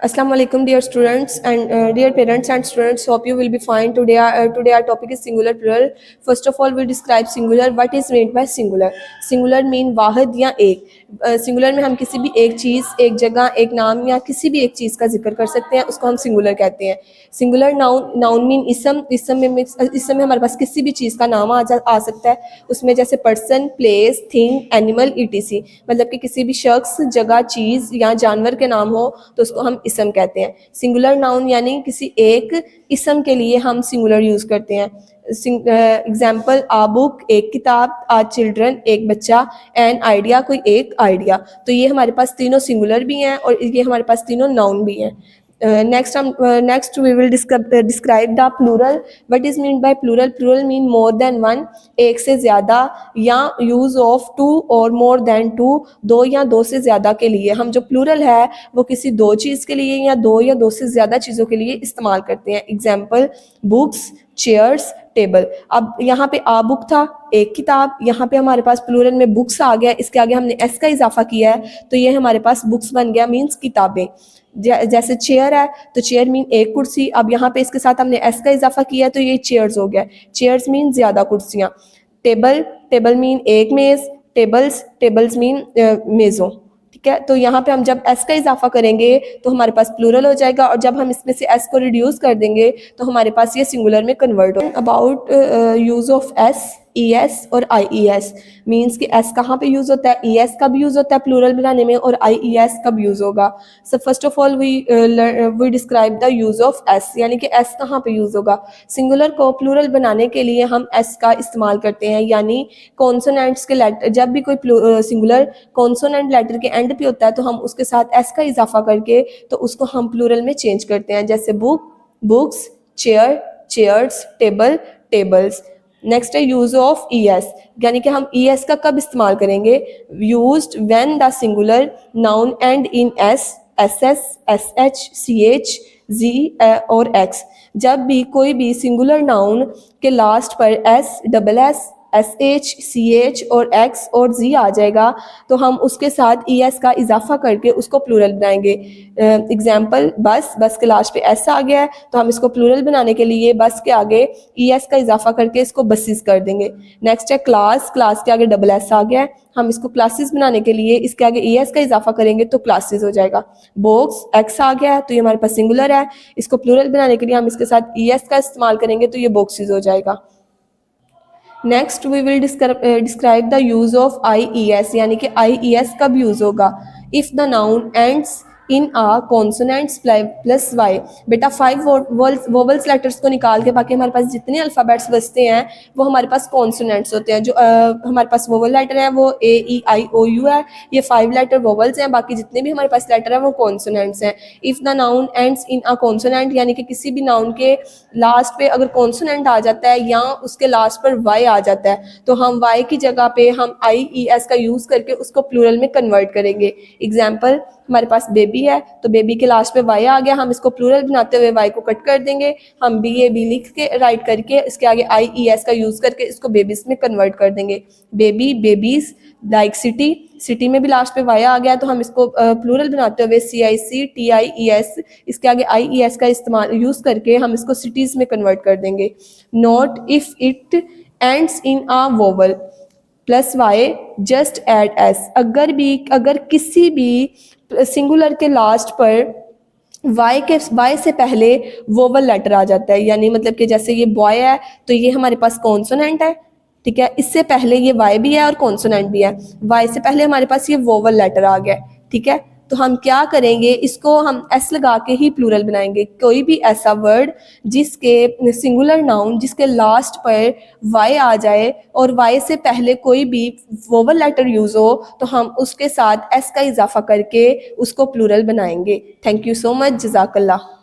Assalamu alaikum, dear students and dear parents and students. Hope you will be fine today. Today our topic is singular plural. First of all, we describe singular. What is meant by singular? Singular mean वाहिद या एक. Singular में हम किसी भी एक चीज़, एक जगह, एक नाम या किसी भी एक चीज़ का जिक्र कर सकते हैं, उसको हम सिंगुलर कहते हैं. सिंगुलर नाउन मीन इसम में हमारे पास किसी भी चीज़ का नाम आ सकता है. उसमें जैसे person, place, thing, animal, etc. मतलब कि किसी भी शख्स, जगह, चीज़ या जानवर के नाम हो तो उसको हम इसम कहते हैं. सिंगुलर नाउन यानी किसी एक इसम के लिए हम सिंगुलर यूज़ करते हैं. एग्जाम्पल, आ बुक एक किताब, आ चिल्ड्रन एक बच्चा, एन आइडिया कोई एक आइडिया. तो ये हमारे पास तीनों सिंगुलर भी हैं और ये हमारे पास तीनों नाउन भी हैं. Next we will describe the plural. What is mean by plural? Plural mean more than one, एक से ज़्यादा, या यूज़ ऑफ टू और मोर देन टू, दो या दो से ज़्यादा के लिए. हम जो प्लूरल है वो किसी दो चीज़ के लिए या दो से ज़्यादा चीज़ों के लिए इस्तेमाल करते हैं. Example, books, chairs, table. अब यहाँ पे आ बुक था एक किताब, यहाँ पे हमारे पास प्लूरल में बुक्स आ गया, इसके आगे हमने एस का इजाफा किया है तो ये हमारे पास बुक्स बन गया, मीन्स किताबें. जैसे चेयर है तो चेयर मीन एक कुर्सी, अब यहाँ पे इसके साथ हमने एस का इजाफा किया है तो ये चेयर्स हो गया. चेयर्स मीन ज़्यादा कुर्सियाँ. टेबल मीन एक मेज़, टेबल्स मीन मेज़ों. ठीक है, तो यहाँ पे हम जब एस का इजाफा करेंगे तो हमारे पास प्लूरल हो जाएगा और जब हम इसमें से एस को रिड्यूस कर देंगे तो हमारे पास ये सिंगुलर में कन्वर्ट हो. About use of S, E S और आई ई एस. मीन्स कि एस कहाँ पे यूज़ होता है, ई एस कब यूज़ होता है प्लूरल बनाने में, और आई ई एस कब यूज़ होगा. So first of all we describe the use of S, यानी कि एस कहाँ पे यूज़ होगा. सिंगुलर को प्लूरल बनाने के लिए हम एस का इस्तेमाल करते हैं, यानी कॉन्सोनेंट्स के लेटर, जब भी कोई सिंगुलर कॉन्सोनेंट लेटर के एंड पे होता है तो हम उसके साथ एस का इजाफा करके तो उसको हम प्लूरल में चेंज करते हैं. जैसे book, books, chair, chairs, table, tables. Next है यूज ऑफ ई एस, यानी कि हम ई एस का कब इस्तेमाल करेंगे. Used when the singular noun end in S, S S, S H, C H, G और एक्स. जब भी कोई भी सिंगुलर नाउन के लास्ट पर S, double S, S H, C H और एक्स और जी आ जाएगा तो हम उसके साथ ई एस का इजाफा करके उसको प्लूरल बनाएंगे. एग्जाम्पल, बस के लास्ट पे एस आ गया है तो हम इसको प्लूरल बनाने के लिए बस के आगे ई एस का इजाफा करके इसको बसेस कर देंगे. नेक्स्ट है क्लास के आगे डबल एस आ गया है, हम इसको क्लासेस बनाने के लिए इसके आगे ई एस का इजाफा करेंगे तो क्लासेस हो जाएगा. बॉक्स, एक्स आ गया है तो ये हमारे पास सिंगुलर है, इसको प्लूरल बनाने के लिए हम इसके साथ ई एस का इस्तेमाल करेंगे तो ये बॉक्सेस हो जाएगा. Next we will describe the use of I E S, यानी कि आई ई एस कब यूज होगा. If the noun ends in a consonants plus Y. बेटा 5 वोवल्स लेटर्स को निकाल के बाकी हमारे पास जितने अल्फ़ाबेट्स बचते हैं वो हमारे पास कॉन्सोनेंट्स होते हैं. जो हमारे पास वोवल लेटर है वो ए ई आई ओ यू है, ये 5 लेटर वोवल्स हैं, बाकी जितने भी हमारे पास लेटर है वो कॉन्सोनेंट्स हैं. If the noun ends in a consonant, यानी कि किसी भी नाउन के लास्ट पे अगर कॉन्सोनेंट आ जाता है या उसके लास्ट पर वाई आ जाता है तो हम वाई की जगह पे हम आई ई एस का यूज़ करके उसको प्लूरल में कन्वर्ट करेंगे. एग्जाम्पल, हमारे पास बेबी है तो बेबी के लास्ट पे वाई आ गया, हम इसको प्लूरल बनाते हुए वाई को कट कर देंगे, हम बी लिख के राइट करके इसके आगे आई ई एस का यूज़ करके इसको बेबीज में कन्वर्ट कर देंगे. Baby, babies. लाइक सिटी में भी लास्ट पे वाई आ गया तो हम इसको प्लूरल बनाते हुए सी आई C T I E S, इसके आगे आई ई एस का इस्तेमाल यूज़ करके हम इसको सिटीज़ में कन्वर्ट कर देंगे. Note, if it ends in a vowel plus Y just add S. अगर किसी भी सिंगुलर के लास्ट पर वाई से पहले वोवल लेटर आ जाता है, यानी मतलब कि जैसे ये बॉय है तो ये हमारे पास कॉन्सोनेंट है, ठीक है, इससे पहले ये वाई भी है और कॉन्सोनेंट भी है, वाई से पहले हमारे पास ये वोवल लेटर आ गया, ठीक है. तो हम क्या करेंगे, इसको हम एस लगा के ही प्लूरल बनाएंगे. कोई भी ऐसा वर्ड जिसके सिंगुलर नाउन जिसके लास्ट पर वाई आ जाए और वाई से पहले कोई भी वोवल लेटर यूज़ हो तो हम उसके साथ एस का इजाफा करके उसको प्लूरल बनाएंगे. Thank you so much. जज़ाकल्लाह.